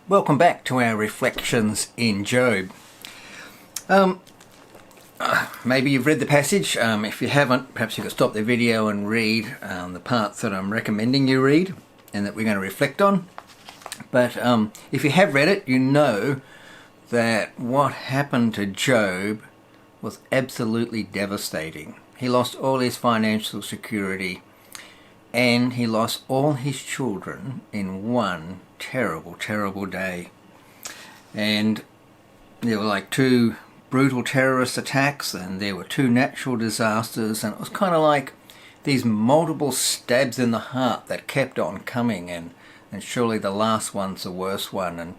Welcome back to our reflections in Job. Maybe you've read the passage. If you haven't, perhaps you could stop the video and read the parts that I'm recommending you read and that we're going to reflect on. But if you have read it, you know that what happened to Job was absolutely devastating. He lost all his financial security and he lost all his children in one terrible, terrible day. And there were like two brutal terrorist attacks and there were two natural disasters, and it was kind of like these multiple stabs in the heart that kept on coming, and surely the last one's the worst one.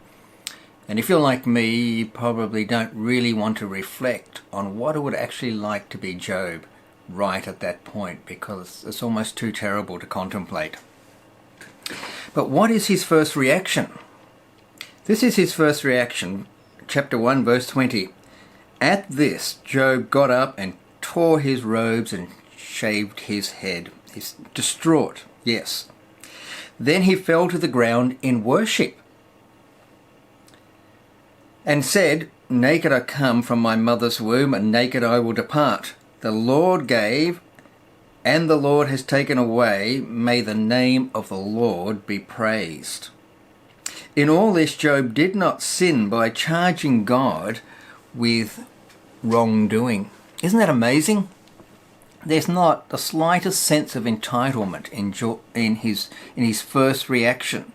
And if you're like me, you probably don't really want to reflect on what it would actually like to be Job right at that point, because it's almost too terrible to contemplate. But what is his first reaction? This is his first reaction, chapter 1, verse 20. At this, Job got up and tore his robes and shaved his head. He's distraught, yes. Then he fell to the ground in worship and said, "Naked I come from my mother's womb, and naked I will depart. The Lord gave, and the Lord has taken away. May the name of the Lord be praised." In all this, Job did not sin by charging God with wrongdoing. Isn't that amazing? There's not the slightest sense of entitlement in his first reaction.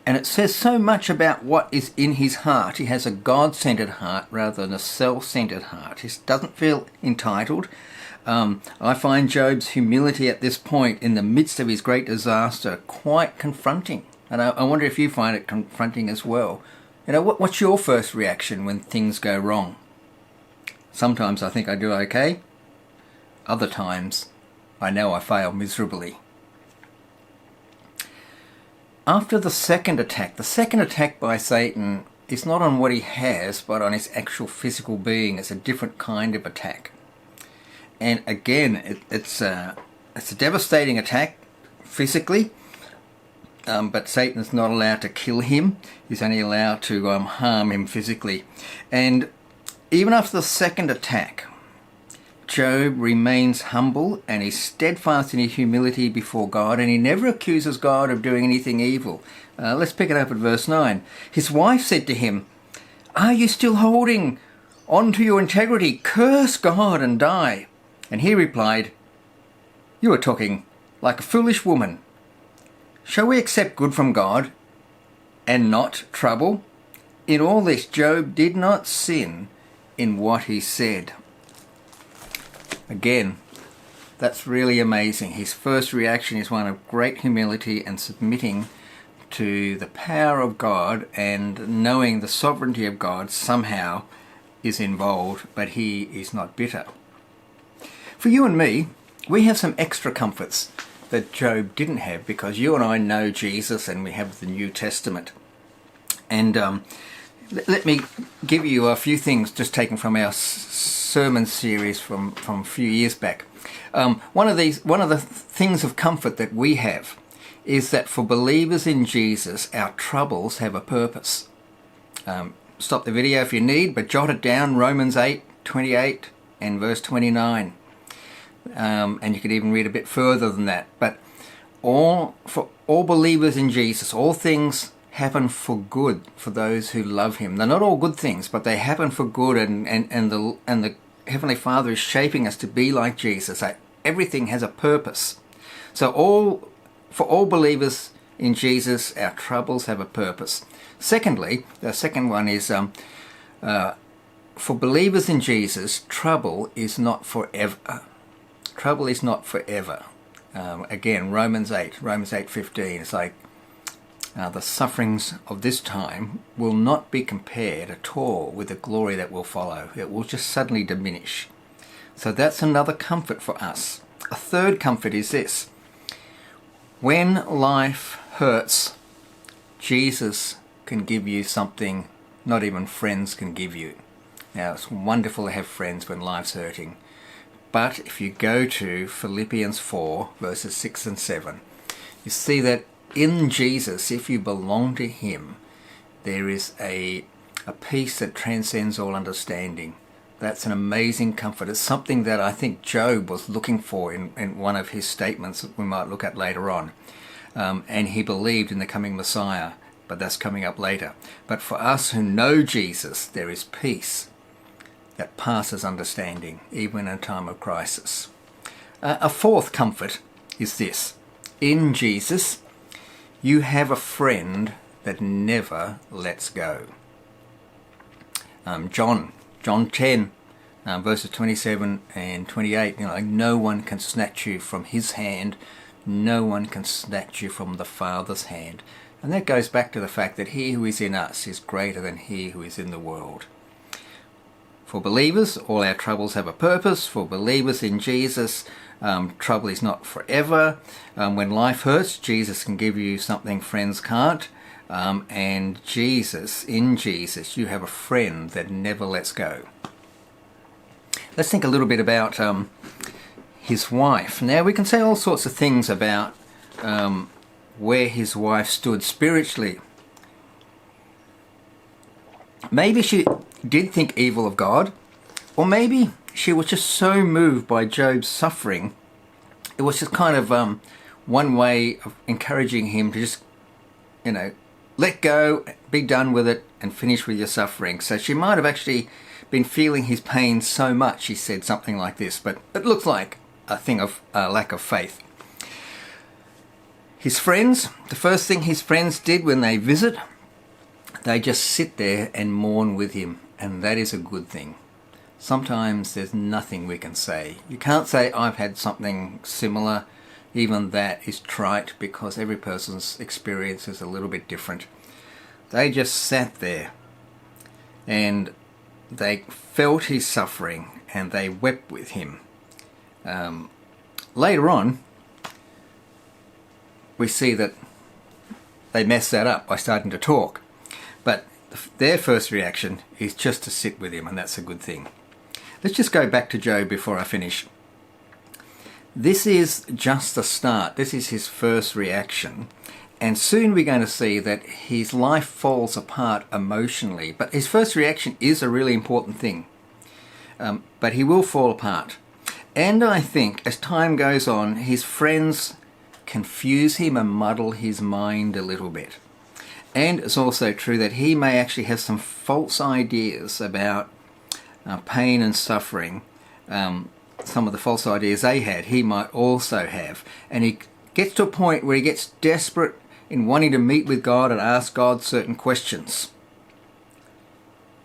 And it says so much about what is in his heart. He has a God-centered heart rather than a self-centered heart. He doesn't feel entitled. I find Job's humility at this point in the midst of his great disaster quite confronting. And I wonder if you find it confronting as well. You know, what's your first reaction when things go wrong? Sometimes I think I do okay. Other times I know I fail miserably. After the second attack by Satan is not on what he has, but on his actual physical being. It's a different kind of attack. And again, it's a devastating attack physically, but Satan's not allowed to kill him. He's only allowed to harm him physically. And even after the second attack, Job remains humble and he's steadfast in his humility before God, and he never accuses God of doing anything evil. Let's pick it up at verse 9. His wife said to him, "Are you still holding on to your integrity? Curse God and die." And he replied, "You are talking like a foolish woman. Shall we accept good from God and not trouble?" In all this, Job did not sin in what he said. Again, that's really amazing. His first reaction is one of great humility and submitting to the power of God, and knowing the sovereignty of God somehow is involved, but he is not bitter. For you and me, we have some extra comforts that Job didn't have, because you and I know Jesus and we have the New Testament. And let me give you a few things just taken from our sermon series from a few years back. One of the things of comfort that we have is that for believers in Jesus, our troubles have a purpose. Stop the video if you need, but jot it down, Romans 8:28 and verse 29. And you could even read a bit further than that. But for all believers in Jesus, all things happen for good for those who love him. They're not all good things, but they happen for good, and the Heavenly Father is shaping us to be like Jesus. Everything has a purpose. So for all believers in Jesus, our troubles have a purpose. Secondly, the second one is for believers in Jesus, trouble is not forever. Trouble is not forever. Again, Romans 8:15. It's like the sufferings of this time will not be compared at all with the glory that will follow. It will just suddenly diminish. So that's another comfort for us. A third comfort is this: when life hurts, Jesus can give you something not even friends can give you. Now, it's wonderful to have friends when life's hurting. But if you go to Philippians 4, verses 6 and 7, you see that in Jesus, if you belong to him, there is a peace that transcends all understanding. That's an amazing comfort. It's something that I think Job was looking for in one of his statements that we might look at later on. And he believed in the coming Messiah, but that's coming up later. But for us who know Jesus, there is peace that passes understanding, even in a time of crisis. A fourth comfort is this. In Jesus, you have a friend that never lets go. John 10, verses 27 and 28, no one can snatch you from his hand, no one can snatch you from the Father's hand. And that goes back to the fact that he who is in us is greater than he who is in the world. For believers, all our troubles have a purpose. For believers in Jesus, trouble is not forever. When life hurts, Jesus can give you something friends can't. And in Jesus, you have a friend that never lets go. Let's think a little bit about his wife. Now, we can say all sorts of things about where his wife stood spiritually. Maybe she did think evil of God, or maybe she was just so moved by Job's suffering. It was just kind of one way of encouraging him to just, let go, be done with it, and finish with your suffering. So she might have actually been feeling his pain so much, she said something like this, but it looks like a thing of lack of faith. His friends, the first thing his friends did when they visit, they just sit there and mourn with him, and that is a good thing. Sometimes there's nothing we can say. You can't say, I've had something similar. Even that is trite, because every person's experience is a little bit different. They just sat there and they felt his suffering and they wept with him. Later on, we see that they messed that up by starting to talk. But their first reaction is just to sit with him, and that's a good thing. Let's just go back to Job before I finish. This is just the start. This is his first reaction. And soon we're going to see that his life falls apart emotionally. But his first reaction is a really important thing. But he will fall apart. And I think as time goes on, his friends confuse him and muddle his mind a little bit. And it's also true that he may actually have some false ideas about pain and suffering. Some of the false ideas they had, he might also have. And he gets to a point where he gets desperate in wanting to meet with God and ask God certain questions.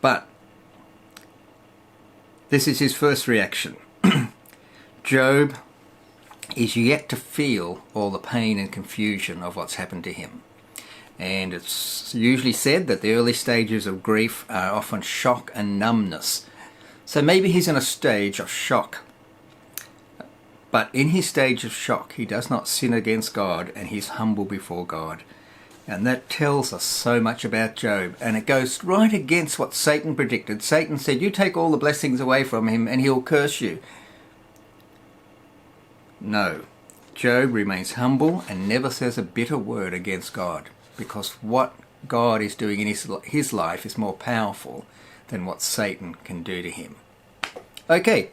But this is his first reaction. Job is yet to feel all the pain and confusion of what's happened to him. And it's usually said that the early stages of grief are often shock and numbness. So maybe he's in a stage of shock. But in his stage of shock, he does not sin against God, and he's humble before God. And that tells us so much about Job. And it goes right against what Satan predicted. Satan said, you take all the blessings away from him and he'll curse you. No. Job remains humble and never says a bitter word against God, because what God is doing in his life is more powerful than what Satan can do to him. Okay,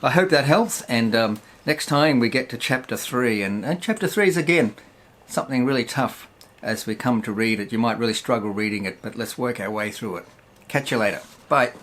I hope that helps, and next time we get to chapter 3, and chapter 3 is again something really tough as we come to read it. You might really struggle reading it, but let's work our way through it. Catch you later. Bye.